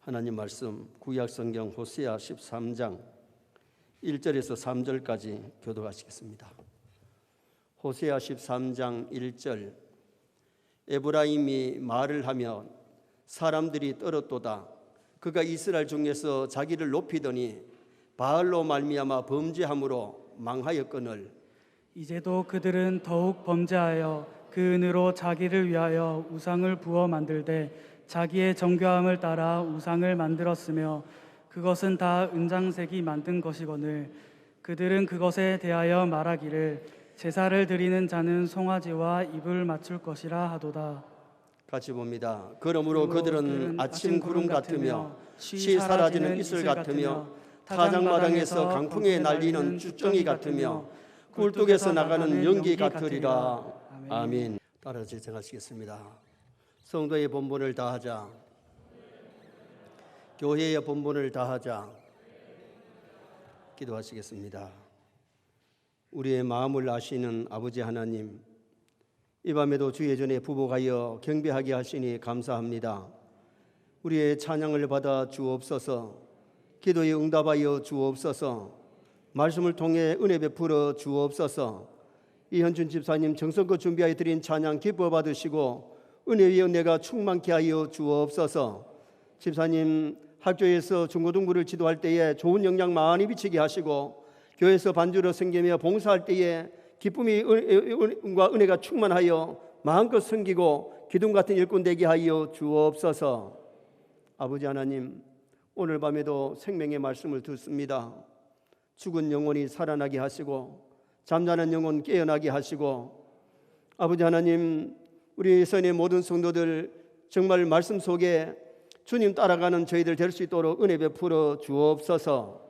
하나님 말씀 구약성경 호세아 13장 1절에서 3절까지 교독하시겠습니다. 호세아 13장 1절. 에브라임이 말을 하며 사람들이 떨었도다. 그가 이스라엘 중에서 자기를 높이더니 바알로 말미암아 범죄함으로 망하였거늘. 이제도 그들은 더욱 범죄하여 그 은으로 자기를 위하여 우상을 부어 만들되 자기의 정교함을 따라 우상을 만들었으며 그것은 다 은장색이 만든 것이거늘. 그들은 그것에 대하여 말하기를 제사를 드리는 자는 송아지와 입을 맞출 것이라 하도다. 같이 봅니다. 그러므로 그들은 아침 구름 같으며 쉬 사라지는 이슬 같으며 타작마당에서 강풍에 날리는 쭈정이 같으며 굴뚝에서 나가는 연기 같으리라. 아멘. 따라 제청하시겠습니다. 성도의 본분을 다하자. 교회의 본분을 다하자. 기도하시겠습니다. 우리의 마음을 아시는 아버지 하나님, 이 밤에도 주의 전에 부복하여 경배하게 하시니 감사합니다. 우리의 찬양을 받아 주옵소서. 기도에 응답하여 주옵소서. 말씀을 통해 은혜 베풀어 주옵소서. 이현준 집사님 정성껏 준비하여 드린 찬양 기뻐 받으시고 은혜의 은혜가 충만케 하여 주옵소서. 집사님 학교에서 중고등부를 지도할 때에 좋은 영향 많이 비치게 하시고 교회에서 반주로 섬기며 봉사할 때에 기쁨과 은혜가 충만하여 마음껏 섬기고 기둥 같은 일꾼 되게 하여 주옵소서. 아버지 하나님, 오늘 밤에도 생명의 말씀을 듣습니다. 죽은 영혼이 살아나게 하시고 잠자는 영혼 깨어나게 하시고, 아버지 하나님, 우리 선의 모든 성도들 정말 말씀 속에 주님 따라가는 저희들 될 수 있도록 은혜 베풀어 주옵소서.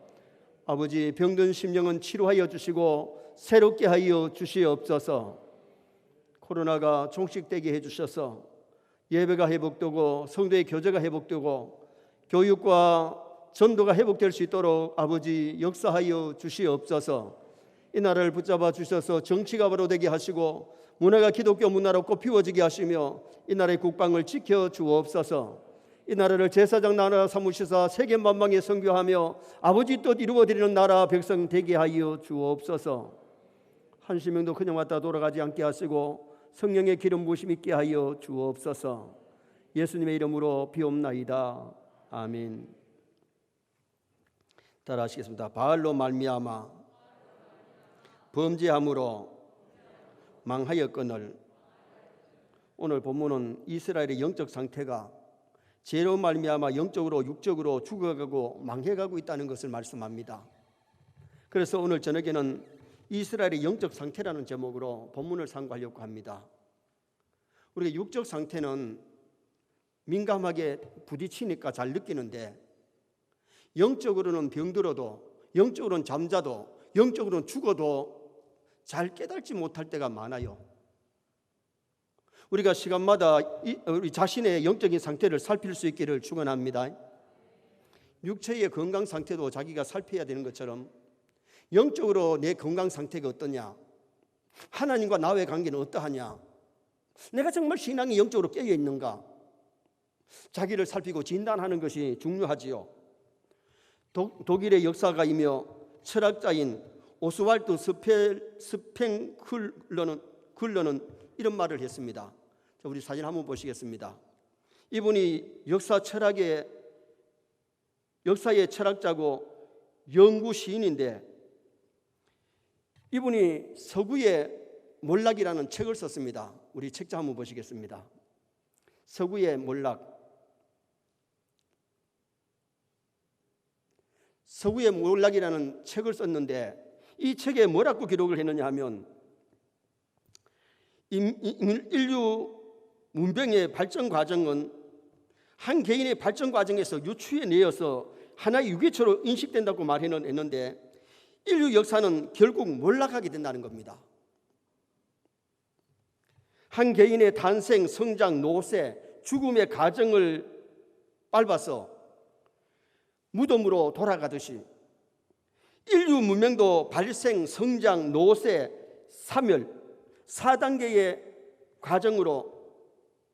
아버지, 병든 심령은 치료하여 주시고 새롭게 하여 주시옵소서. 코로나가 종식되게 해주셔서 예배가 회복되고 성도의 교제가 회복되고 교육과 전도가 회복될 수 있도록 아버지 역사하여 주시옵소서. 이 나라를 붙잡아 주셔서 정치가 바로 되게 하시고 문화가 기독교 문화로 꽃피워지게 하시며 이 나라의 국방을 지켜 주옵소서. 이 나라를 제사장 나라 삼으시사 세계 만방에 선교하며 아버지 뜻 이루어드리는 나라 백성 되게 하여 주옵소서. 한 심령도 그냥 왔다 돌아가지 않게 하시고 성령의 기름 부으심 있게 하여 주옵소서. 예수님의 이름으로 비옵나이다. 아멘. 따라 하시겠습니다. 바알로 말미암아 범죄함으로 망하였거늘. 오늘 본문은 이스라엘의 영적 상태가 죄로 말미암아 영적으로 육적으로 죽어가고 망해가고 있다는 것을 말씀합니다. 그래서 오늘 저녁에는 이스라엘의 영적 상태라는 제목으로 본문을 상고하려고 합니다. 우리가 육적 상태는 민감하게 부딪히니까 잘 느끼는데 영적으로는 병들어도, 영적으로는 잠자도, 영적으로는 죽어도 잘 깨닫지 못할 때가 많아요. 우리가 시간마다 우리 자신의 영적인 상태를 살필 수 있기를 축원합니다. 육체의 건강 상태도 자기가 살펴야 되는 것처럼 영적으로 내 건강 상태가 어떠냐, 하나님과 나의 관계는 어떠하냐, 내가 정말 신앙이 영적으로 깨어 있는가, 자기를 살피고 진단하는 것이 중요하지요. 독일의 역사가이며 철학자인 오스왈드 스팽글러는 이런 말을 했습니다. 우리 사진 한번 보시겠습니다. 이분이 역사의 철학자고 연구 시인인데 이분이 서구의 몰락이라는 책을 썼습니다. 우리 책자 한번 보시겠습니다. 서구의 몰락. 서구의 몰락이라는 책을 썼는데 이 책에 뭐라고 기록을 했느냐 하면 인류 문명의 발전 과정은 한 개인의 발전 과정에서 유추해내어서 하나의 유기체로 인식된다고 말했는데 인류 역사는 결국 몰락하게 된다는 겁니다. 한 개인의 탄생, 성장, 노쇠, 죽음의 과정을 밟아서 무덤으로 돌아가듯이 인류 문명도 발생, 성장, 노쇠, 사멸 4단계의 과정으로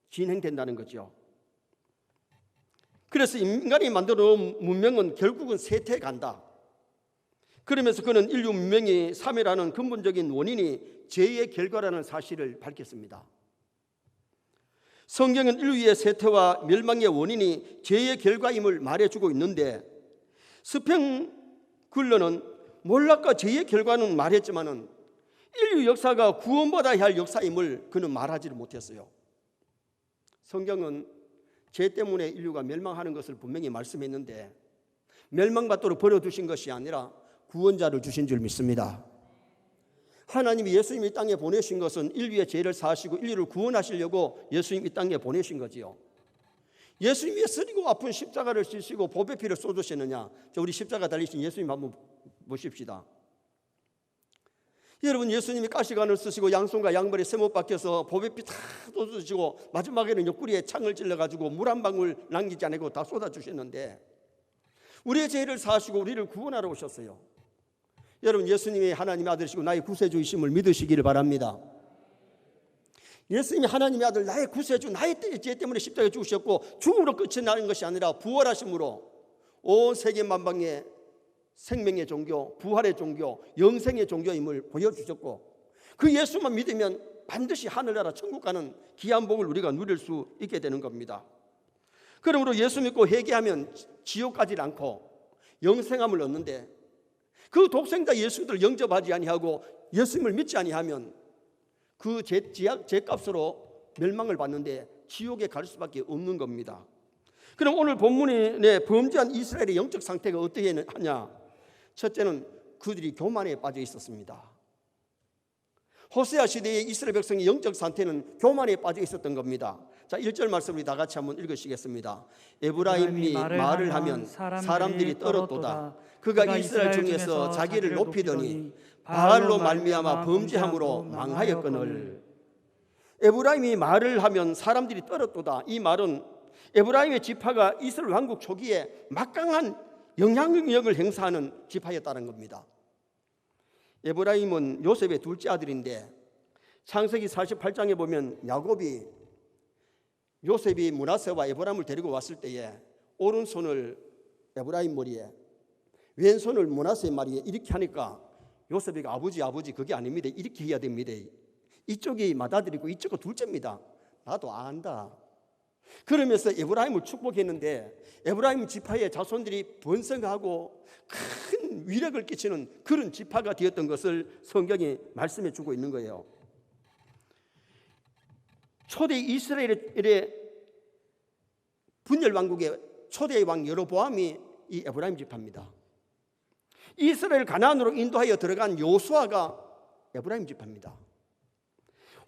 진행된다는 거죠. 그래서 인간이 만들어 놓은 문명은 결국은 쇠퇴해 간다. 그러면서 그는 인류 문명이 사멸하는 근본적인 원인이 죄의 결과라는 사실을 밝혔습니다. 성경은 인류의 쇠퇴와 멸망의 원인이 죄의 결과임을 말해주고 있는데, 스팽글러는 몰락과 죄의 결과는 말했지만은 인류 역사가 구원받아야 할 역사임을 그는 말하지를 못했어요. 성경은 죄 때문에 인류가 멸망하는 것을 분명히 말씀했는데, 멸망받도록 버려두신 것이 아니라 구원자를 주신 줄 믿습니다. 하나님이 예수님이 이 땅에 보내신 것은 인류의 죄를 사하시고 인류를 구원하시려고 예수님이 이 땅에 보내신 거지요. 예수님이 쓰리고 아픈 십자가를 지시고 보배 피를 쏟으시느냐? 우리 십자가 달리신 예수님 한번 보십시다. 여러분, 예수님이 가시관을 쓰시고 양손과 양발에 쇠못 박혀서 보배피 다 쏟으시고 마지막에는 옆구리에 창을 찔러가지고 물 한 방울 남기지 않고 다 쏟아주셨는데, 우리의 죄를 사하시고 우리를 구원하러 오셨어요. 여러분, 예수님이 하나님의 아들이시고 나의 구세주이심을 믿으시기를 바랍니다. 예수님이 하나님의 아들, 나의 구세주, 나의 죄 때문에 십자가에 죽으셨고 죽음으로 끝이 나는 것이 아니라 부활하심으로 온 세계 만방에 생명의 종교, 부활의 종교, 영생의 종교임을 보여주셨고, 그 예수만 믿으면 반드시 하늘나라 천국 가는 귀한 복을 우리가 누릴 수 있게 되는 겁니다. 그러므로 예수 믿고 회개하면 지옥 가지 않고 영생함을 얻는데, 그 독생자 예수를 영접하지 아니하고 예수님을 믿지 아니하면 그 죄값으로 멸망을 받는데 지옥에 갈 수밖에 없는 겁니다. 그럼 오늘 본문에 범죄한 이스라엘의 영적 상태가 어떻게 하냐? 첫째는 그들이 교만에 빠져 있었습니다. 호세아 시대의 이스라엘 백성의 영적 상태는 교만에 빠져 있었던 겁니다. 자, 1절 말씀 우리 다 같이 한번 읽으시겠습니다. 에브라임이 말을 하면 사람들이 떨었도다. 그가 이스라엘 중에서 자기를 높이더니 바알로 말미암아 범죄함으로 망하였거늘. 에브라임이 말을 하면 사람들이 떨었도다. 이 말은 에브라임의 지파가 이스라엘 왕국 초기에 막강한 영향력을 행사하는 지파였다는 겁니다. 에브라임은 요셉의 둘째 아들인데, 창세기 48장에 보면 야곱이 요셉이 므낫세와 에브라임을 데리고 왔을 때에 오른손을 에브라임 머리에, 왼손을 므낫세 머리에 이렇게 하니까 요셉이 아버지 그게 아닙니다. 이렇게 해야 됩니다. 이쪽이 맏아들이고 이쪽은 둘째입니다. 나도 안다. 그러면서 에브라임을 축복했는데, 에브라임 지파의 자손들이 번성하고 큰 위력을 끼치는 그런 지파가 되었던 것을 성경이 말씀해 주고 있는 거예요. 초대 이스라엘의 분열 왕국의 초대 왕 여로보암이 이 에브라임 지파입니다. 이스라엘 가나안으로 인도하여 들어간 요수아가 에브라임 지파입니다.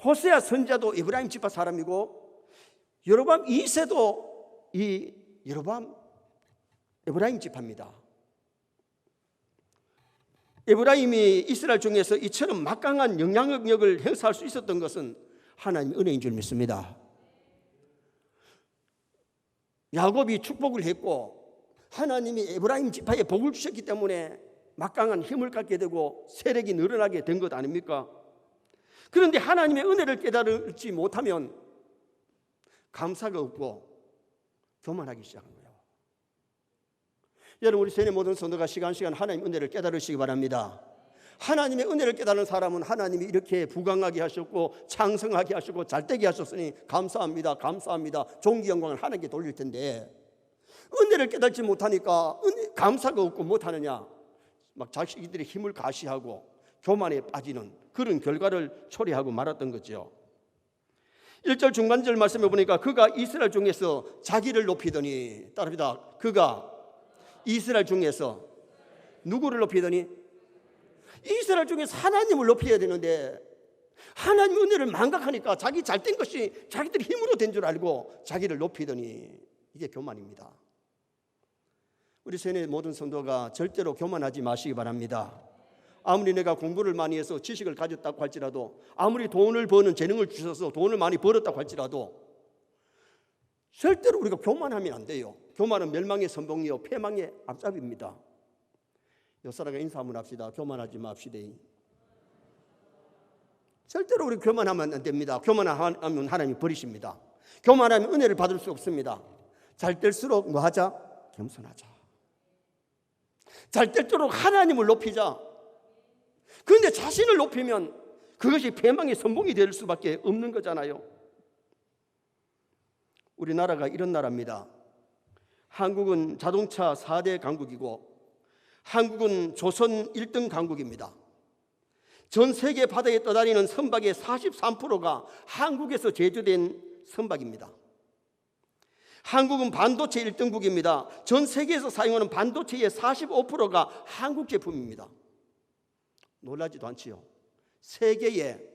호세아 선지자도 에브라임 지파 사람이고, 여로보암 2세도 이 여로보암 에브라임 지파입니다. 에브라임이 이스라엘 중에서 이처럼 막강한 영향력을 행사할 수 있었던 것은 하나님의 은혜인 줄 믿습니다. 야곱이 축복을 했고 하나님이 에브라임 지파에 복을 주셨기 때문에 막강한 힘을 갖게 되고 세력이 늘어나게 된 것 아닙니까? 그런데 하나님의 은혜를 깨달지 못하면 감사가 없고 교만하기 시작한 거예요. 여러분, 우리 세뇌 모든 성도가 시간 하나님의 은혜를 깨달으시기 바랍니다. 하나님의 은혜를 깨달은 사람은 하나님이 이렇게 부강하게 하셨고 창성하게 하시고 잘되게 하셨으니 감사합니다. 존귀 영광을 하나님께 돌릴 텐데, 은혜를 깨닫지 못하니까 감사가 없고 못하느냐, 막 자식들의 힘을 가시하고 교만에 빠지는 그런 결과를 초래하고 말았던 거죠. 1절 중간절 말씀해 보니까 그가 이스라엘 중에서 자기를 높이더니, 따라합니다. 그가 이스라엘 중에서 누구를 높이더니? 이스라엘 중에서 하나님을 높여야 되는데 하나님 은혜를 망각하니까 자기 잘된 것이 자기들 힘으로 된 줄 알고 자기를 높이더니, 이게 교만입니다. 우리 세뇌 모든 성도가 절대로 교만하지 마시기 바랍니다. 아무리 내가 공부를 많이 해서 지식을 가졌다고 할지라도, 아무리 돈을 버는 재능을 주셔서 돈을 많이 벌었다고 할지라도 절대로 우리가 교만하면 안 돼요. 교만은 멸망의 선봉이요 패망의 앞잡이입니다. 옆사람과 인사 한번 합시다. 교만하지 맙시다. 절대로 우리 교만하면 안 됩니다. 교만하면 하나님이 버리십니다. 교만하면 은혜를 받을 수 없습니다. 잘 될수록 뭐 하자? 겸손하자. 잘 될수록 하나님을 높이자. 그런데 자신을 높이면 그것이 패망의 선봉이 될 수밖에 없는 거잖아요. 우리나라가 이런 나라입니다. 한국은 자동차 4대 강국이고 한국은 조선 1등 강국입니다. 전 세계 바다에 떠다니는 선박의 43%가 한국에서 제조된 선박입니다. 한국은 반도체 1등국입니다. 전 세계에서 사용하는 반도체의 45%가 한국 제품입니다. 놀라지도 않지요. 세계의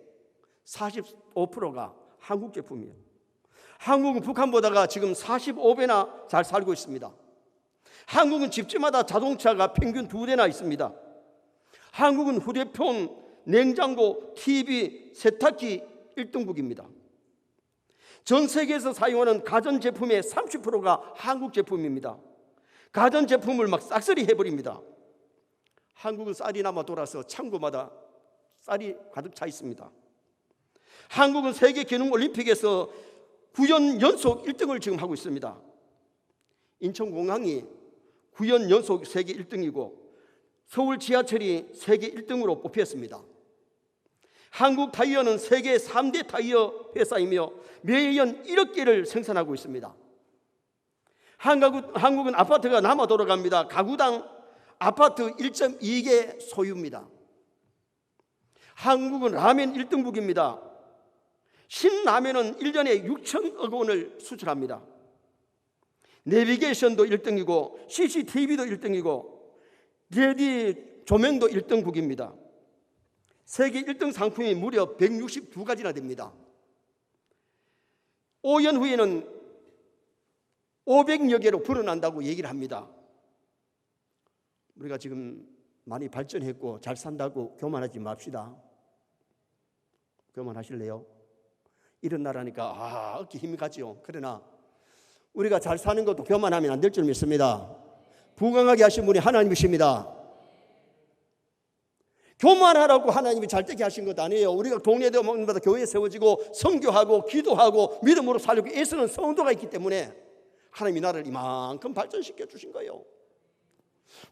45%가 한국 제품이에요. 한국은 북한보다가 지금 45배나 잘 살고 있습니다. 한국은 집집마다 자동차가 평균 2대나 있습니다. 한국은 휴대폰, 냉장고, TV, 세탁기 1등국입니다. 전 세계에서 사용하는 가전제품의 30%가 한국 제품입니다. 가전제품을 막 싹쓸이 해버립니다. 한국은 쌀이 남아 돌아서 창고마다 쌀이 가득 차 있습니다. 한국은 세계기능올림픽에서 9년 연속 1등을 지금 하고 있습니다. 인천공항이 9년 연속 세계 1등이고 서울 지하철이 세계 1등으로 뽑혔습니다. 한국 타이어는 세계 3대 타이어 회사이며 매년 1억 개를 생산하고 있습니다. 한국은 아파트가 남아 돌아갑니다. 가구당 아파트 1.2개 소유입니다. 한국은 라면 1등국입니다. 신라면은 1년에 6천억 원을 수출합니다. 내비게이션도 1등이고 CCTV도 1등이고 LED 조명도 1등국입니다. 세계 1등 상품이 무려 162가지나 됩니다. 5년 후에는 500여 개로 불어난다고 얘기를 합니다. 우리가 지금 많이 발전했고 잘 산다고 교만하지 맙시다. 교만하실래요? 이런 나라니까 어깨 힘이 가죠. 그러나 우리가 잘 사는 것도 교만하면 안 될 줄 믿습니다. 부강하게 하신 분이 하나님이십니다. 교만하라고 하나님이 잘 되게 하신 것 아니에요. 우리가 동네마다 교회에 세워지고 선교하고 기도하고 믿음으로 살려고 애쓰는 성도가 있기 때문에 하나님이 나라를 이만큼 발전시켜 주신 거예요.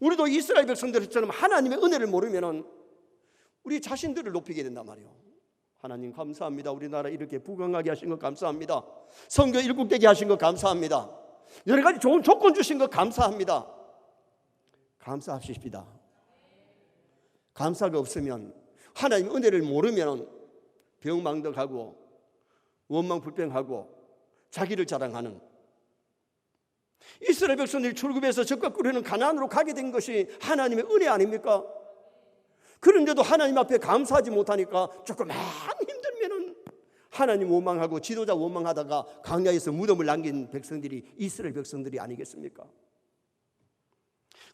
우리도 이스라엘 백성들처럼 하나님의 은혜를 모르면 우리 자신들을 높이게 된단 말이에요. 하나님 감사합니다. 우리나라 이렇게 부강하게 하신 것 감사합니다. 선교 일국되게 하신 것 감사합니다. 여러 가지 좋은 조건 주신 것 감사합니다. 감사하십시다. 감사가 없으면 하나님의 은혜를 모르면 병망덕하고 원망불평하고 자기를 자랑하는 이스라엘 백성들이 출굽해서 적과 꿀하는 가나안으로 가게 된 것이 하나님의 은혜 아닙니까? 그런데도 하나님 앞에 감사하지 못하니까 조금만 힘들면은 하나님 원망하고 지도자 원망하다가 광야에서 무덤을 남긴 백성들이 이스라엘 백성들이 아니겠습니까?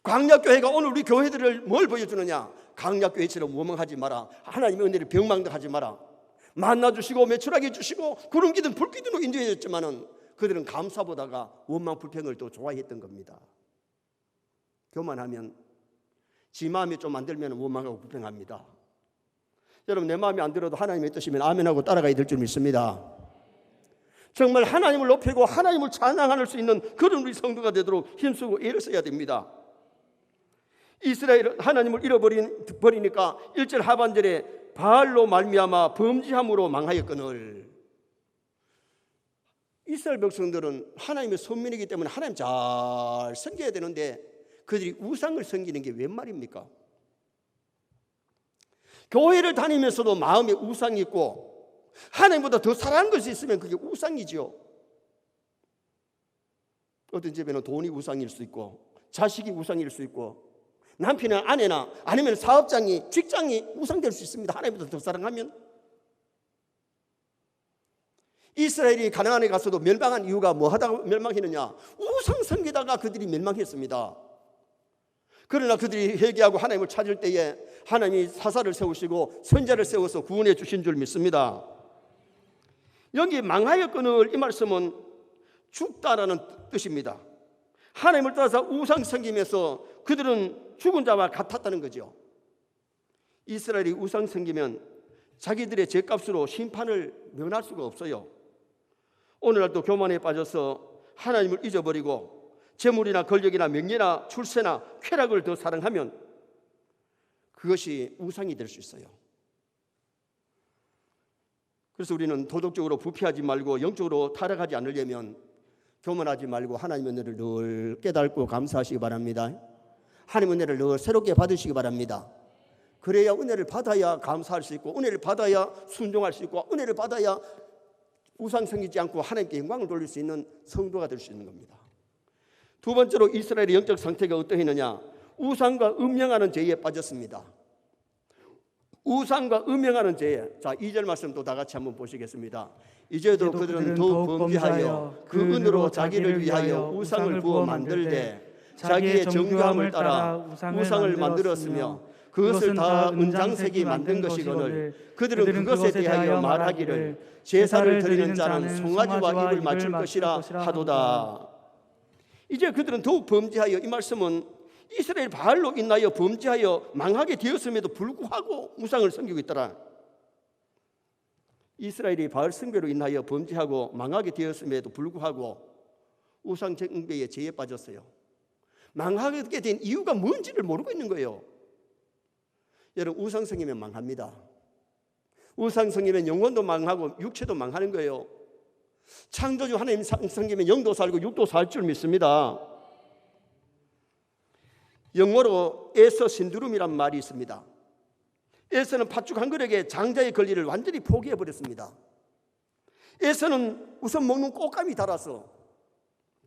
광야교회가 오늘 우리 교회들을 뭘 보여주느냐? 광야교회처럼 원망하지 마라. 하나님의 은혜를 병망덕하지 마라. 만나주시고 매출하게 해주시고 구름기든 불기든으로 인도해줬지만은 그들은 감사보다가 원망 불평을 또 좋아했던 겁니다. 교만하면 지 마음에 좀 안 들면 원망하고 불평합니다. 여러분 내 마음에 안 들어도 하나님의 뜻이면 아멘하고 따라가야 될 줄 믿습니다. 정말 하나님을 높이고 하나님을 찬양할 수 있는 그런 우리 성도가 되도록 힘쓰고 애를 써야 됩니다. 이스라엘은 하나님을 잃어버리니까 1절 하반절에 바알로 말미암아 범죄함으로 망하였거늘. 이스라엘 백성들은 하나님의 선민이기 때문에 하나님 잘 섬겨야 되는데 그들이 우상을 섬기는 게 웬 말입니까? 교회를 다니면서도 마음에 우상이 있고 하나님보다 더 사랑하는 것이 있으면 그게 우상이지요. 어떤 집에는 돈이 우상일 수 있고 자식이 우상일 수 있고 남편이나 아내나 아니면 사업장이 직장이 우상될 수 있습니다. 하나님보다 더 사랑하면. 이스라엘이 가나안에 가서도 멸망한 이유가 뭐 하다가 멸망했느냐? 우상 섬기다가 그들이 멸망했습니다. 그러나 그들이 회개하고 하나님을 찾을 때에 하나님이 사사를 세우시고 선자를 세워서 구원해 주신 줄 믿습니다. 여기 망하였거늘 이 말씀은 죽다라는 뜻입니다. 하나님을 따라서 우상 섬기면서 그들은 죽은 자와 같았다는 거죠. 이스라엘이 우상 섬기면 자기들의 죄값으로 심판을 면할 수가 없어요. 오늘날도 교만에 빠져서 하나님을 잊어버리고 재물이나 권력이나 명예나 출세나 쾌락을 더 사랑하면 그것이 우상이 될 수 있어요. 그래서 우리는 도덕적으로 부패하지 말고 영적으로 타락하지 않으려면 교만하지 말고 하나님의 은혜를 늘 깨닫고 감사하시기 바랍니다. 하나님의 은혜를 늘 새롭게 받으시기 바랍니다. 그래야 은혜를 받아야 감사할 수 있고, 은혜를 받아야 순종할 수 있고, 은혜를 받아야 우상 섬기지 않고 하나님께 영광을 돌릴 수 있는 성도가 될 수 있는 겁니다. 두 번째로 이스라엘의 영적 상태가 어떠했느냐? 우상과 음행하는 죄에 빠졌습니다. 우상과 음행하는 죄에. 자, 2절 말씀 또 다 같이 한번 보시겠습니다. 이제도 그들은 더욱 범죄하여 그 은으로 자기를 위하여 우상을 부어 만들되 자기의 정교함을 따라 우상을 만들었으며 그것을 다 은장색이 만든 것이거늘 그들은 그것에 대하여 말하기를 제사를 드리는 자는 송아지와 입을 맞출 것이라 하도다. 이제 그들은 더욱 범죄하여, 이 말씀은 이스라엘 바알로 인하여 범죄하여 망하게 되었음에도 불구하고 우상을 섬기고 있더라. 이스라엘이 바알 숭배로 인하여 범죄하고 망하게 되었음에도 불구하고 우상 숭배의 죄에 빠졌어요. 망하게 된 이유가 뭔지를 모르고 있는 거예요. 여러분, 우상 섬기면 망합니다. 우상 섬기면 영혼도 망하고 육체도 망하는 거예요. 창조주 하나님 섬기면 영도 살고 육도 살 줄 믿습니다. 영어로 에서 신두름이란 말이 있습니다. 에서는 팥죽 한 그릇에 장자의 권리를 완전히 포기해버렸습니다. 에서는 우선 먹는 꽃감이 달아서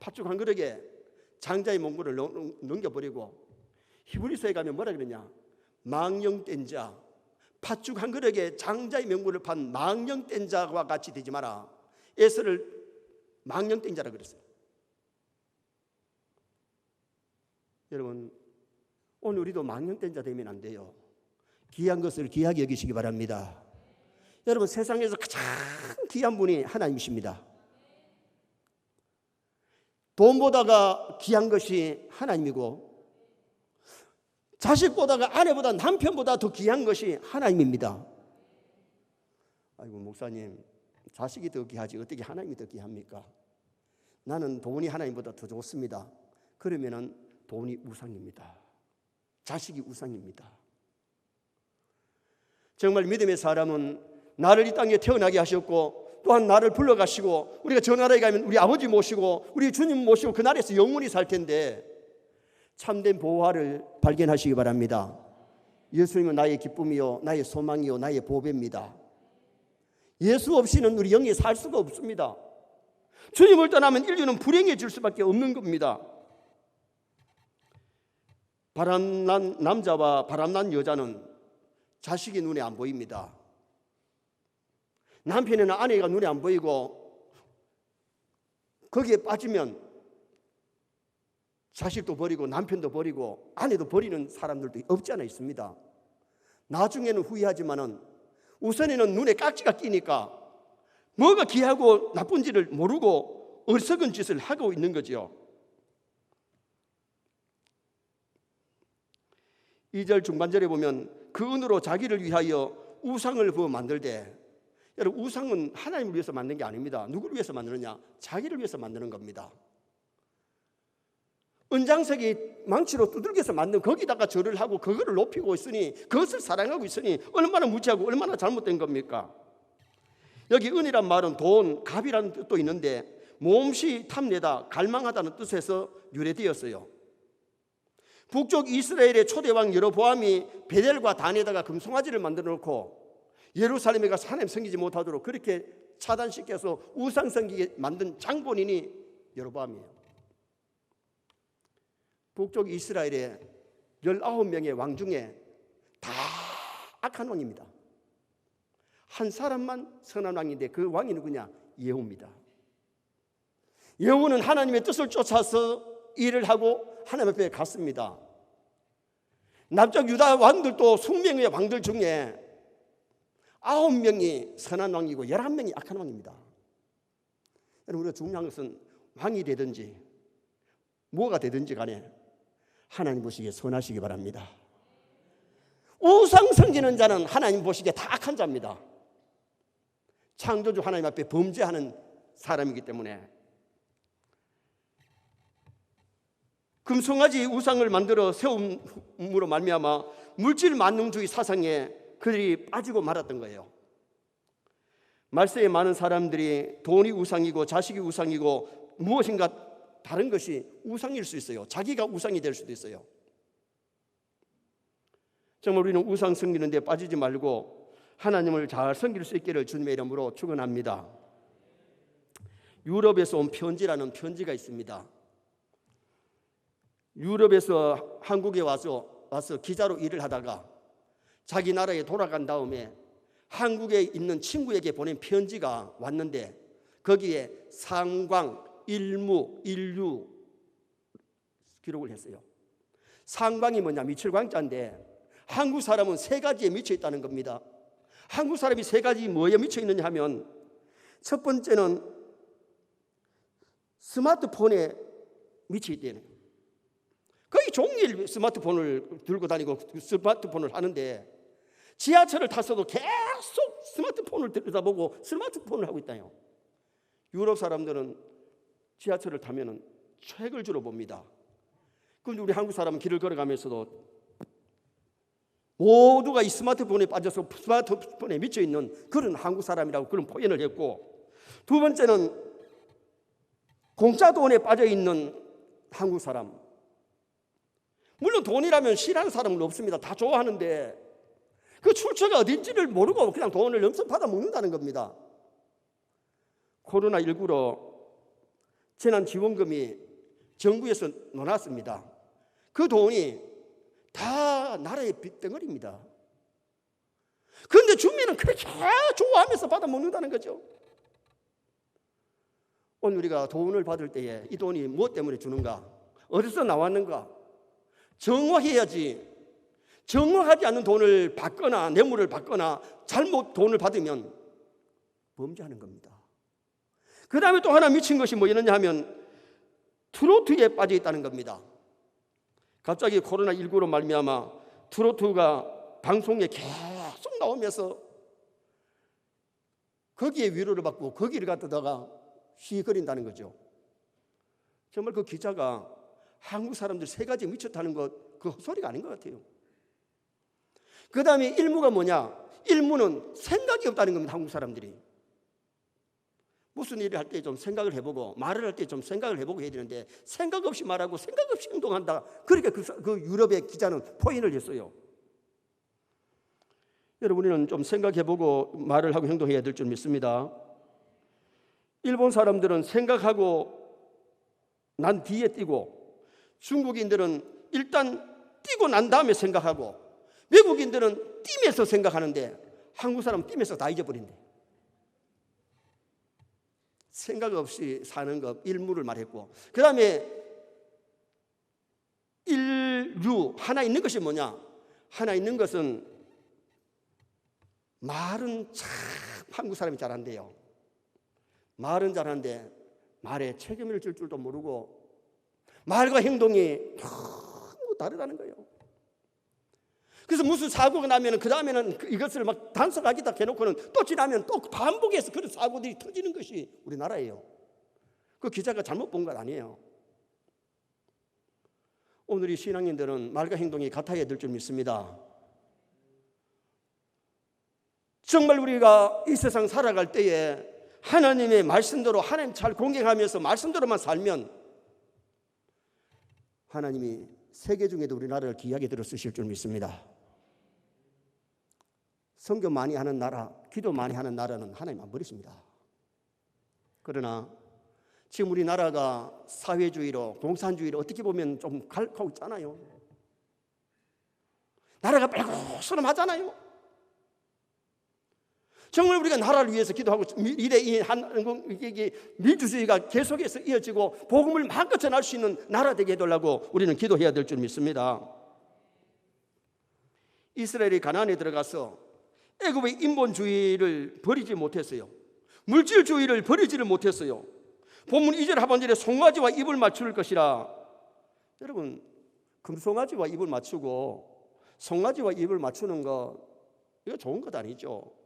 팥죽 한 그릇에 장자의 몽골을 넘겨버리고, 히브리서에 가면 뭐라 그러냐? 망령된 자, 팥죽 한 그릇에 장자의 명분을 판 망령된 자와 같이 되지 마라. 에서를 망령된 자라 그랬어요. 여러분, 오늘 우리도 망령된 자 되면 안 돼요. 귀한 것을 귀하게 여기시기 바랍니다. 여러분, 세상에서 가장 귀한 분이 하나님이십니다. 돈보다가 귀한 것이 하나님이고, 자식보다가 아내보다 남편보다 더 귀한 것이 하나님입니다. 아이고, 목사님, 자식이 더 귀하지 어떻게 하나님이 더 귀합니까? 나는 돈이 하나님보다 더 좋습니다. 그러면은 돈이 우상입니다. 자식이 우상입니다. 정말 믿음의 사람은 나를 이 땅에 태어나게 하셨고, 또한 나를 불러가시고, 우리가 저 나라에 가면 우리 아버지 모시고 우리 주님 모시고 그 나라에서 영원히 살 텐데, 참된 보화를 발견하시기 바랍니다. 예수님은 나의 기쁨이요 나의 소망이요 나의 보배입니다. 예수 없이는 우리 영이 살 수가 없습니다. 주님을 떠나면 인류는 불행해질 수밖에 없는 겁니다. 바람난 남자와 바람난 여자는 자식이 눈에 안 보입니다. 남편이나 아내가 눈에 안 보이고 거기에 빠지면 자식도 버리고 남편도 버리고 아내도 버리는 사람들도 없지 않아 있습니다. 나중에는 후회하지만은 우선에는 눈에 깍지가 끼니까 뭐가 귀하고 나쁜지를 모르고 어리석은 짓을 하고 있는 거죠. 2절 중반절에 보면 그 은으로 자기를 위하여 우상을 부어 만들되, 여러분, 우상은 하나님을 위해서 만든 게 아닙니다. 누구를 위해서 만드느냐? 자기를 위해서 만드는 겁니다. 은장색이 망치로 두들겨서 만든 거기다가 절을 하고 그거를 높이고 있으니, 그것을 사랑하고 있으니 얼마나 무지하고 얼마나 잘못된 겁니까? 여기 은이란 말은 돈, 값이라는 뜻도 있는데 몹시 탐내다, 갈망하다는 뜻에서 유래되었어요. 북쪽 이스라엘의 초대왕 여로보암이 베델과 단에다가 금송아지를 만들어 놓고 예루살렘에 가서 하나님 섬기지 못하도록 그렇게 차단시켜서 우상 섬기게 만든 장본인이 여로보암이에요. 북쪽 이스라엘의 19명의 왕 중에 다 악한 왕입니다. 한 사람만 선한 왕인데 그 왕이 누구냐? 예후입니다. 예후는 하나님의 뜻을 쫓아서 일을 하고 하나님 앞에 갔습니다. 남쪽 유다 왕들도 20명의 왕들 중에 9명이 선한 왕이고 11명이 악한 왕입니다. 여러분, 우리가 중요한 것은 왕이 되든지 뭐가 되든지 간에 하나님 보시기에 선하시기 바랍니다. 우상 섬기는 자는 하나님 보시기에 다 악한 자입니다. 창조주 하나님 앞에 범죄하는 사람이기 때문에 금송아지 우상을 만들어 세움으로 말미암아 물질 만능주의 사상에 그들이 빠지고 말았던 거예요. 말세에 많은 사람들이 돈이 우상이고 자식이 우상이고 무엇인가 다른 것이 우상일 수 있어요. 자기가 우상이 될 수도 있어요. 정말 우리는 우상 섬기는 데 빠지지 말고 하나님을 잘 섬길 수 있기를 주님의 이름으로 축원합니다. 유럽에서 온 편지라는 편지가 있습니다. 유럽에서 한국에 와서 기자로 일을 하다가 자기 나라에 돌아간 다음에 한국에 있는 친구에게 보낸 편지가 왔는데 거기에 상광, 일무, 인류 기록을 했어요. 상광이 뭐냐? 미칠광자인데 한국 사람은 세 가지에 미쳐 있다는 겁니다. 한국 사람이 세 가지 뭐에 미쳐 있느냐 하면 첫 번째는 스마트폰에 미쳐 있대요. 거의 종일 스마트폰을 들고 다니고 스마트폰을 하는데 지하철을 탔어도 계속 스마트폰을 들여다보고 스마트폰을 하고 있다요. 유럽 사람들은 지하철을 타면 책을 주로 봅니다. 그런데 우리 한국 사람은 길을 걸어가면서도 모두가 이 스마트폰에 빠져서 스마트폰에 미쳐 있는 그런 한국 사람이라고 그런 표현을 했고, 두 번째는 공짜 돈에 빠져 있는 한국 사람. 물론 돈이라면 싫어하는 사람은 없습니다. 다 좋아하는데 그 출처가 어딘지를 모르고 그냥 돈을 염소 받아 먹는다는 겁니다. 코로나19로 재난지원금이 정부에서 넣어놨습니다. 그 돈이 다 나라의 빚덩어리입니다. 그런데 주민은 그렇게 좋아하면서 받아 먹는다는 거죠. 오늘 우리가 돈을 받을 때에 이 돈이 무엇 때문에 주는가? 어디서 나왔는가? 정확해야지. 정확하지 않은 돈을 받거나 뇌물을 받거나 잘못 돈을 받으면 범죄하는 겁니다. 그 다음에 또 하나 미친 것이 뭐였느냐 하면 트로트에 빠져 있다는 겁니다. 갑자기 코로나19로 말미암아 트로트가 방송에 계속 나오면서 거기에 위로를 받고 거기를 갖다가 시거린다는 거죠. 정말 그 기자가 한국 사람들 세 가지에 미쳤다는 것, 그 헛소리가 아닌 것 같아요. 그 다음에 일무가 뭐냐? 일무는 생각이 없다는 겁니다. 한국 사람들이 무슨 일을 할 때 좀 생각을 해보고 말을 할 때 좀 생각을 해보고 해야 되는데 생각 없이 말하고 생각 없이 행동한다. 그러니까 그 유럽의 기자는 포인을 했어요. 여러분, 우리는 좀 생각해보고 말을 하고 행동해야 될 줄 믿습니다. 일본 사람들은 생각하고 난 뒤에 뛰고, 중국인들은 일단 뛰고 난 다음에 생각하고, 외국인들은 뛰면서 생각하는데 한국 사람은 뛰면서 다 잊어버린대. 생각 없이 사는 것, 일무를 말했고, 그 다음에 일류, 하나 있는 것이 뭐냐? 하나 있는 것은 말은 참 한국 사람이 잘한대요. 말은 잘하는데 말에 책임을 질 줄도 모르고 말과 행동이 너무 다르다는 거예요. 그래서 무슨 사고가 나면 그 다음에는 이것을 막 단속하기다 해놓고는 또 지나면 또 반복해서 그런 사고들이 터지는 것이 우리나라예요. 그 기자가 잘못 본 건 아니에요. 오늘 이 신앙인들은 말과 행동이 같아야 될 줄 믿습니다. 정말 우리가 이 세상 살아갈 때에 하나님의 말씀대로 하나님 잘 공경하면서 말씀대로만 살면 하나님이 세계 중에도 우리나라를 귀하게 들어 쓰실 줄 믿습니다. 선교 많이 하는 나라, 기도 많이 하는 나라는 하나님 안 버리십니다. 그러나 지금 우리나라가 사회주의로, 공산주의로 어떻게 보면 좀 가고 있잖아요. 나라가 뺄고스름하잖아요. 정말 우리가 나라를 위해서 기도하고 미래의 민주주의가 계속해서 이어지고 복음을 마음껏 전할 수 있는 나라 되게 해달라고 우리는 기도해야 될 줄 믿습니다. 이스라엘이 가나안에 들어가서 애굽의 인본주의를 버리지 못했어요. 물질주의를 버리지를 못했어요. 본문 2절 하반절에 송아지와 입을 맞출 것이라. 여러분, 금송아지와 입을 맞추고 송아지와 입을 맞추는 거 이거 좋은 것 아니죠.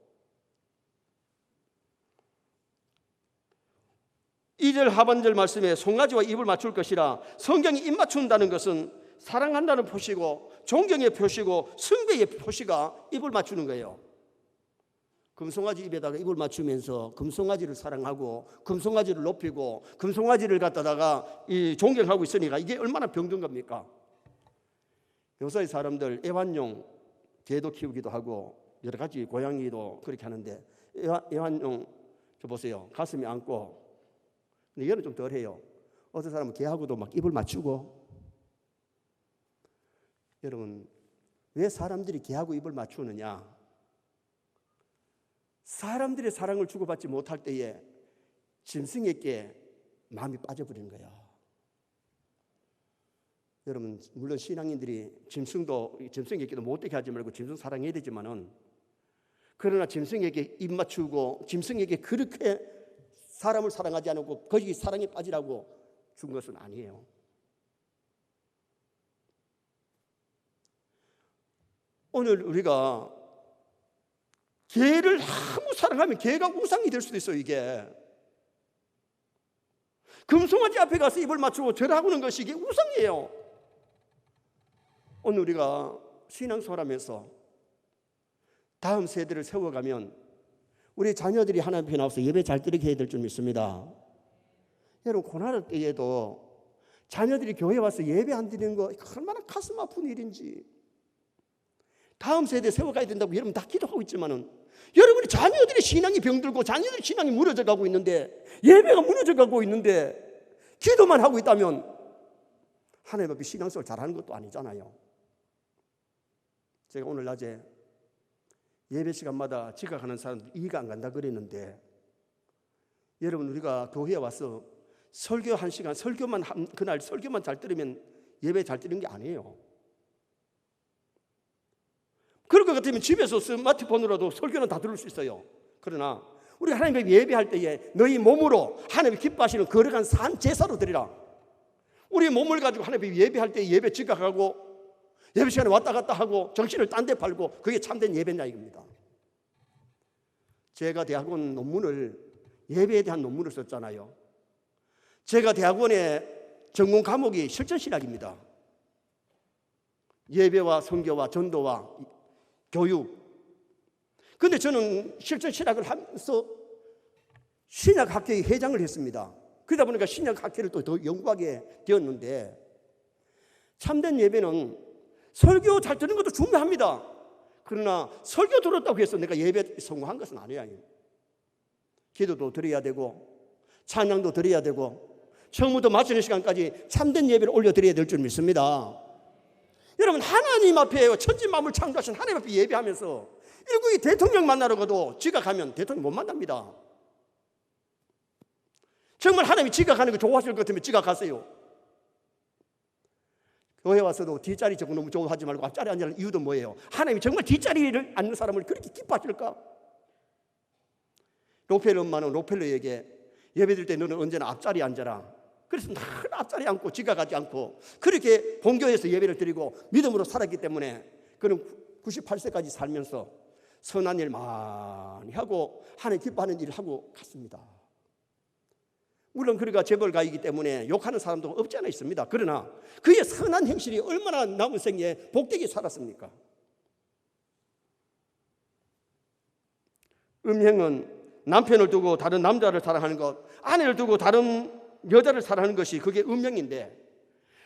2절 하반절 말씀에 송아지와 입을 맞출 것이라, 성경이 입 맞춘다는 것은 사랑한다는 표시고 존경의 표시고 숭배의 표시가 입을 맞추는 거예요. 금송아지 입에다가 입을 맞추면서 금송아지를 사랑하고 금송아지를 높이고 금송아지를 갖다가 존경하고 있으니까 이게 얼마나 병든 겁니까? 요새 사람들 애완용 개도 키우기도 하고 여러 가지 고양이도 그렇게 하는데, 애완용 저 보세요, 가슴에 안고. 근데 얘는 좀 덜해요. 어떤 사람은 개하고도 막 입을 맞추고. 여러분, 왜 사람들이 개하고 입을 맞추느냐? 사람들의 사랑을 주고받지 못할 때에 짐승에게 마음이 빠져버리는 거야. 여러분, 물론 신앙인들이 짐승에게도 못되게 하지 말고 짐승 사랑해야 되지만은, 그러나 짐승에게 입 맞추고 짐승에게 그렇게 사람을 사랑하지 않고 거기 사랑에 빠지라고 준 것은 아니에요. 오늘 우리가 개를 너무 사랑하면 개가 우상이 될 수도 있어요. 이게 금송아지 앞에 가서 입을 맞추고 절하고는 것이 이게 우상이에요. 오늘 우리가 신앙생활하면서 다음 세대를 세워가면 우리 자녀들이 하나님 앞에 나와서 예배 잘 드리게 해야 될 줄 믿습니다. 여러분, 고난할 때에도 자녀들이 교회 와서 예배 안 드리는 거 얼마나 가슴 아픈 일인지. 다음 세대 세워가야 된다고 여러분 다 기도하고 있지만은, 여러분의 자녀들의 신앙이 병들고 자녀들의 신앙이 무너져 가고 있는데, 예배가 무너져 가고 있는데 기도만 하고 있다면 하나님 앞에 신앙생활 잘하는 것도 아니잖아요. 제가 오늘 낮에 예배 시간마다 지각하는 사람들 이해가 안 간다 그랬는데, 여러분, 우리가 교회에 와서 설교 1시간 그날 설교만 잘 들으면 예배 잘 드리는 게 아니에요. 그럴 것 같으면 집에서 스마트폰으로도 설교는 다 들을 수 있어요. 그러나 우리 하나님 앞에 예배할 때에 너희 몸으로 하나님이 기뻐하시는 거룩한 산 제사로 드리라. 우리 몸을 가지고 하나님 앞에 예배할 때 예배 지각하고 예배 시간에 왔다 갔다 하고 정신을 딴 데 팔고, 그게 참된 예배냐 이겁니다. 제가 대학원 논문을, 예배에 대한 논문을 썼잖아요. 제가 대학원의 전공 과목이 실천신학입니다. 예배와 선교와 전도와 교육. 그런데 저는 실천신학을 하면서 신약학회의 회장을 했습니다. 그러다 보니까 신약학회를 또 더 연구하게 되었는데, 참된 예배는 설교 잘 듣는 것도 중요합니다. 그러나 설교 들었다고 해서 내가 예배 성공한 것은 아니에요. 기도도 드려야 되고 찬양도 드려야 되고 처음부터 마치는 시간까지 참된 예배를 올려드려야 될 줄 믿습니다. 여러분, 하나님 앞에 천지 만물 창조하신 하나님 앞에 예배하면서 일국이 대통령 만나러 가도 지각하면 대통령 못 만납니다. 정말 하나님이 지각하는 거 좋아하실 것 같으면 지각하세요. 교회 와서도 뒷자리 저거 너무 좋아하지 말고 앞자리 앉으라는 이유도 뭐예요? 하나님이 정말 뒷자리를 앉는 사람을 그렇게 기뻐하실까? 로펠 엄마는 로펠러에게 예배드릴 때 너는 언제나 앞자리에 앉아라. 그래서 늘 앞자리에 앉고 지각하지 않고 그렇게 본교회에서 예배를 드리고 믿음으로 살았기 때문에 그는 98세까지 살면서 선한 일 많이 하고 하나님 기뻐하는 일을 하고 갔습니다. 물론 그가 재벌가이기 때문에 욕하는 사람도 없지 않아 있습니다. 그러나 그의 선한 행실이 얼마나 남은 생에 복되게 살았습니까? 음행은 남편을 두고 다른 남자를 사랑하는 것, 아내를 두고 다른 여자를 사랑하는 것이 그게 음행인데,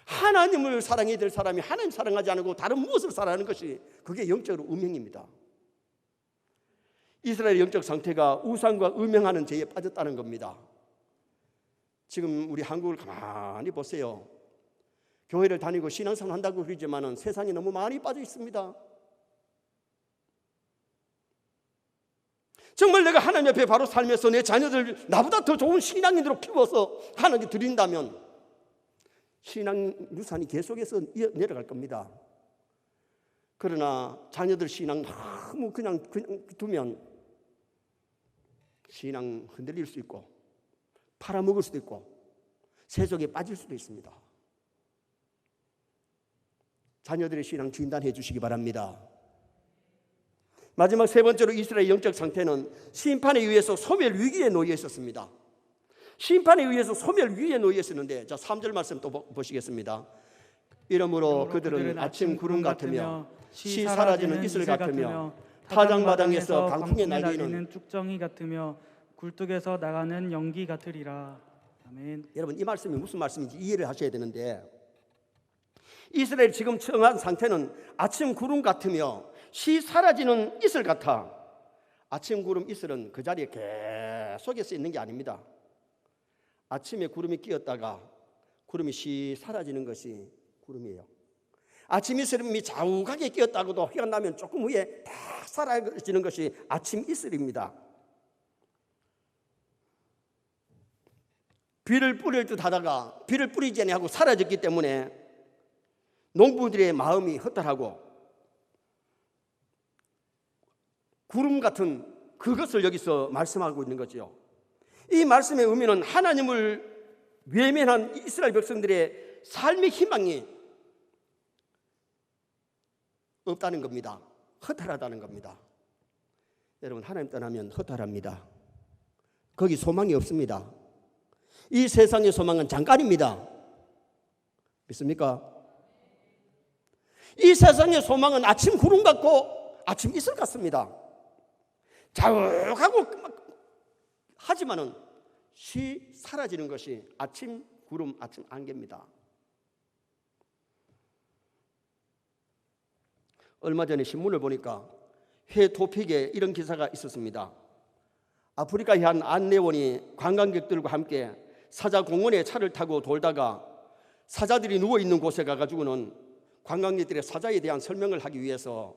하나님을 사랑해야 될 사람이 하나님 사랑하지 않고 다른 무엇을 사랑하는 것이 그게 영적으로 음행입니다. 이스라엘의 영적 상태가 우상과 음행하는 죄에 빠졌다는 겁니다. 지금 우리 한국을 가만히 보세요. 교회를 다니고 신앙생활 한다고 그러지만은 세상에 너무 많이 빠져 있습니다. 정말 내가 하나님 앞에 바로 살면서 내 자녀들 나보다 더 좋은 신앙인으로 키워서 하나님께 드린다면 신앙 유산이 계속해서 내려갈 겁니다. 그러나 자녀들 신앙 너무 그냥 두면 신앙 흔들릴 수 있고 팔아먹을 수도 있고 세속에 빠질 수도 있습니다. 자녀들의 신앙 진단해 주시기 바랍니다. 마지막 세 번째로 이스라엘의 영적 상태는 심판에 의해서 소멸 위기에 놓여 있었습니다. 심판에 의해서 소멸 위에 놓여 있었는데, 자 3절 말씀 또 보시겠습니다. 이러므로 그들은 아침 구름 같으며 시 사라지는 이슬 같으며 타작마당에서 강풍에 날리는 쭉정이 같으며 굴뚝에서 나가는 연기 같으리라. 아멘. 여러분, 이 말씀이 무슨 말씀인지 이해를 하셔야 되는데, 이스라엘이 지금 처한 상태는 아침 구름 같으며 시 사라지는 이슬 같아. 아침 구름 이슬은 그 자리에 계속해서 있는 게 아닙니다. 아침에 구름이 끼었다가 구름이 시 사라지는 것이 구름이에요. 아침 이슬이 자욱하게 끼었다고도 해가 나면 조금 후에 다 사라지는 것이 아침 이슬입니다. 비를 뿌릴 듯 하다가 비를 뿌리지 않고 사라졌기 때문에 농부들의 마음이 허탈하고 구름 같은 그것을 여기서 말씀하고 있는 거죠. 이 말씀의 의미는 하나님을 외면한 이스라엘 백성들의 삶의 희망이 없다는 겁니다. 허탈하다는 겁니다. 여러분, 하나님 떠나면 허탈합니다. 거기 소망이 없습니다. 이 세상의 소망은 잠깐입니다. 믿습니까? 이 세상의 소망은 아침 구름 같고 아침 이슬 같습니다. 자욱하고 하지만은 시 사라지는 것이 아침 구름, 아침 안개입니다. 얼마 전에 신문을 보니까 회 토픽에 이런 기사가 있었습니다. 아프리카의 한 안내원이 관광객들과 함께 사자공원에 차를 타고 돌다가 사자들이 누워있는 곳에 가가지고는 관광객들의 사자에 대한 설명을 하기 위해서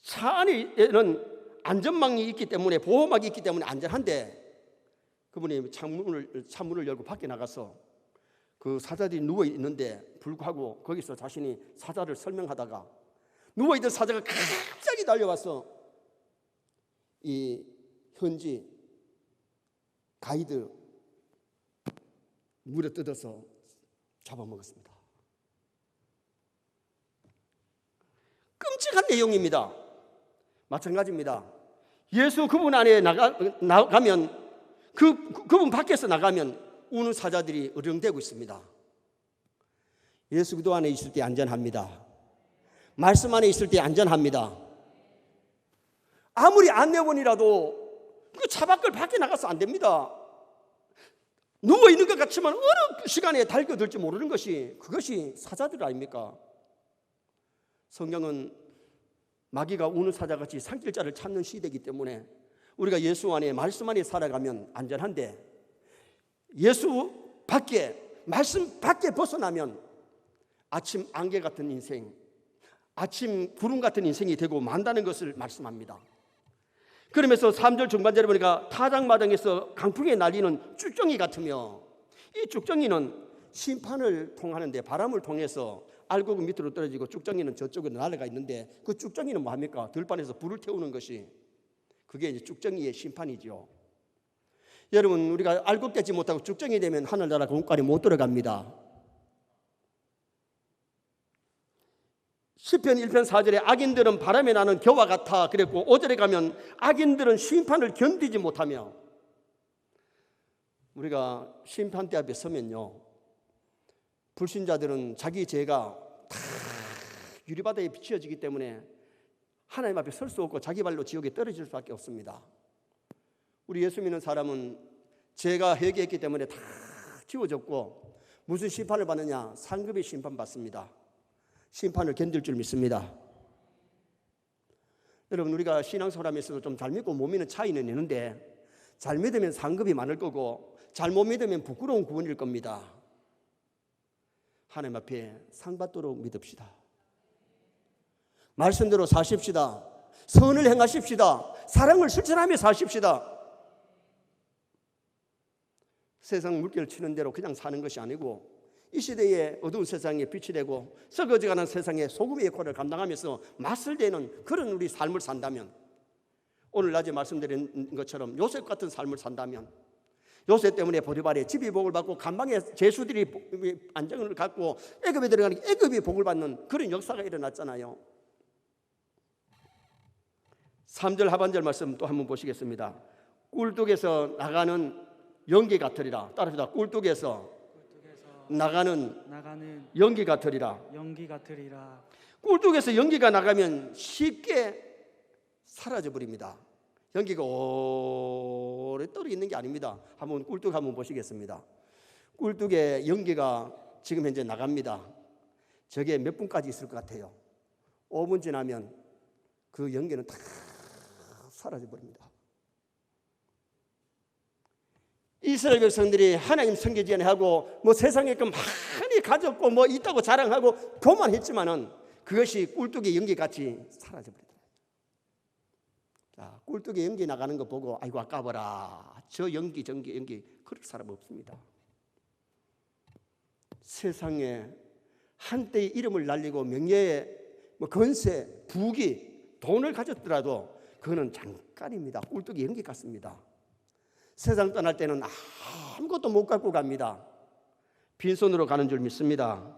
차 안에는 안전망이 있기 때문에, 보호막이 있기 때문에 안전한데, 그분이 창문을 열고 밖에 나가서 그 사자들이 누워있는데 불구하고 거기서 자신이 사자를 설명하다가 누워있던 사자가 갑자기 달려와서 이 현지 가이드 물에 뜯어서 잡아먹었습니다. 끔찍한 내용입니다. 마찬가지입니다. 예수 그분 안에 나가면 그분 밖에서 나가면 우는 사자들이 어령대고 있습니다. 예수 그리스도 안에 있을 때 안전합니다. 말씀 안에 있을 때 안전합니다. 아무리 안내원이라도 그 차 밖을 밖에 나가서 안 됩니다. 누워있는 것 같지만 어느 시간에 달겨들지 모르는 것이, 그것이 사자들 아닙니까? 성경은 마귀가 우는 사자같이 산길자를 찾는 시대이기 때문에 우리가 예수 안에, 말씀 안에 살아가면 안전한데, 예수 밖에, 말씀 밖에 벗어나면 아침 안개 같은 인생, 아침 구름 같은 인생이 되고 만다는 것을 말씀합니다. 그러면서 3절 중반절에 보니까 타작마당에서 강풍에 날리는 쭉정이 같으며, 이 쭉정이는 심판을 통하는데 바람을 통해서 알곡은 밑으로 떨어지고 쭉정이는 저쪽으로 날아가 있는데, 그 쭉정이는 뭐합니까? 들판에서 불을 태우는 것이, 그게 이제 쭉정이의 심판이죠. 여러분, 우리가 알곡 되지 못하고 쭉정이 되면 하늘나라 공간에 못 들어갑니다. 시편 1편 4절에 악인들은 바람에 나는 겨와 같아 그랬고, 5절에 가면 악인들은 심판을 견디지 못하며, 우리가 심판대 앞에 서면요, 불신자들은 자기 죄가 다 유리바다에 비추어지기 때문에 하나님 앞에 설 수 없고 자기 발로 지옥에 떨어질 수밖에 없습니다. 우리 예수 믿는 사람은 죄가 회개했기 때문에 다 지워졌고, 무슨 심판을 받느냐? 상급의 심판 받습니다. 심판을 견딜 줄 믿습니다. 여러분, 우리가 신앙생활하면서도 좀 잘 믿고 못 믿는 차이는 있는데, 잘 믿으면 상급이 많을 거고 잘 못 믿으면 부끄러운 구원일 겁니다. 하나님 앞에 상 받도록 믿읍시다. 말씀대로 사십시다. 선을 행하십시다. 사랑을 실천하며 사십시다. 세상 물결 치는 대로 그냥 사는 것이 아니고, 이 시대의 어두운 세상에 빛이 되고 썩어져가는 세상에 소금의 역할을 감당하면서 맛을 내는 그런 우리 삶을 산다면, 오늘 낮에 말씀드린 것처럼 요셉 같은 삶을 산다면, 요셉 때문에 보디발의 집이 복을 받고 간방에 제수들이 안정을 갖고 애굽에 들어가는 애굽이 복을 받는 그런 역사가 일어났잖아요. 3절 하반절 말씀 또 한번 보시겠습니다. 꿀뚝에서 나가는 연기 같으리라. 따라합시다. 꿀뚝에서 나가는 연기 같으리라. 연기 같으리라. 꿀뚝에서 연기가 나가면 쉽게 사라져 버립니다. 연기가 오래 떨어 있는 게 아닙니다. 한번 꿀뚝 한번 보시겠습니다. 꿀뚝에 연기가 지금 현재 나갑니다. 저게 몇 분까지 있을 것 같아요? 5분 지나면 그 연기는 다 사라져 버립니다. 이스라엘 백성들이 하나님 선교지연하고 뭐 세상에 그 많이 가졌고 뭐 있다고 자랑하고 교만했지만은 그것이 꿀뚝의 연기같이 사라져 버리더라고요. 자, 꿀뚝에 연기 나가는 거 보고 아이고 아까워라. 저 연기 그럴 사람 없습니다. 세상에 한때의 이름을 날리고 명예에 뭐 건세, 부귀, 돈을 가졌더라도 그거는 잠깐입니다. 꿀뚝의 연기 같습니다. 세상 떠날 때는 아무것도 못 갖고 갑니다. 빈손으로 가는 줄 믿습니다.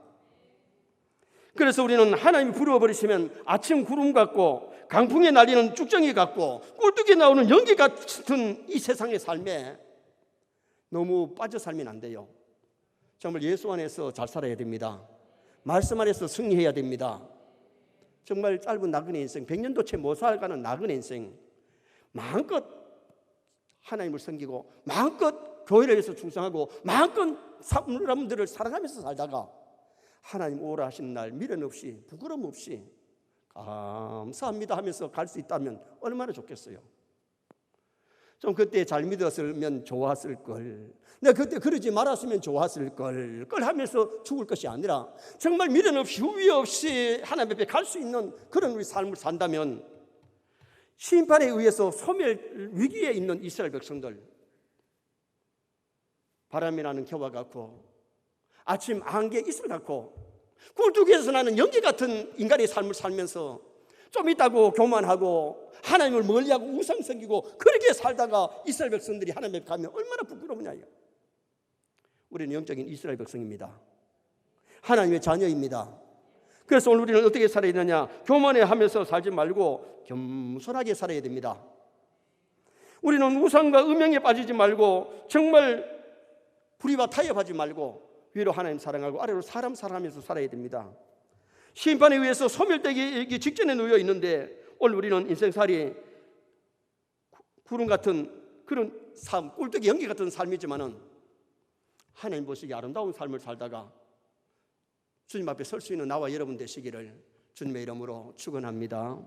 그래서 우리는 하나님이 부르어버리시면 아침 구름 같고 강풍에 날리는 쭉정이 같고 꿀뚝에 나오는 연기 같은 이 세상의 삶에 너무 빠져 살면 안 돼요. 정말 예수 안에서 잘 살아야 됩니다. 말씀 안에서 승리해야 됩니다. 정말 짧은 나그네 인생, 100년도 채 못 살아가는 나그네 인생, 마음껏 하나님을 섬기고 마음껏 교회를 위해서 충성하고 마음껏 사람들을 사랑하면서 살다가 하나님 오라 하시는 날 미련 없이 부끄러움 없이 감사합니다 하면서 갈 수 있다면 얼마나 좋겠어요. 좀 그때 잘 믿었으면 좋았을 걸, 내가 그때 그러지 말았으면 좋았을 걸 하면서 죽을 것이 아니라 정말 미련 없이 후회 없이 하나님 앞에 갈 수 있는 그런 우리 삶을 산다면 심판에 의해서 소멸 위기에 있는 이스라엘 백성들, 바람이 나는 겨와 같고 아침 안개 이슬 같고 꿀뚝에서 나는 연기 같은 인간의 삶을 살면서 좀 있다고 교만하고 하나님을 멀리하고 우상 섬기고 그렇게 살다가 이스라엘 백성들이 하나님 앞에 가면 얼마나 부끄러우냐요. 우리는 영적인 이스라엘 백성입니다. 하나님의 자녀입니다. 그래서 오늘 우리는 어떻게 살아야 되느냐? 교만해하면서 살지 말고 겸손하게 살아야 됩니다. 우리는 우상과 음행에 빠지지 말고 정말 불의와 타협하지 말고 위로 하나님 사랑하고 아래로 사람 사랑하면서 살아야 됩니다. 심판에 의해서 소멸되기 직전에 놓여 있는데 오늘 우리는 인생살이 구름 같은 그런 삶, 꿀떡이 연기 같은 삶이지만은 하나님 보시기에 아름다운 삶을 살다가 주님 앞에 설 수 있는 나와 여러분 되시기를 주님의 이름으로 축원합니다.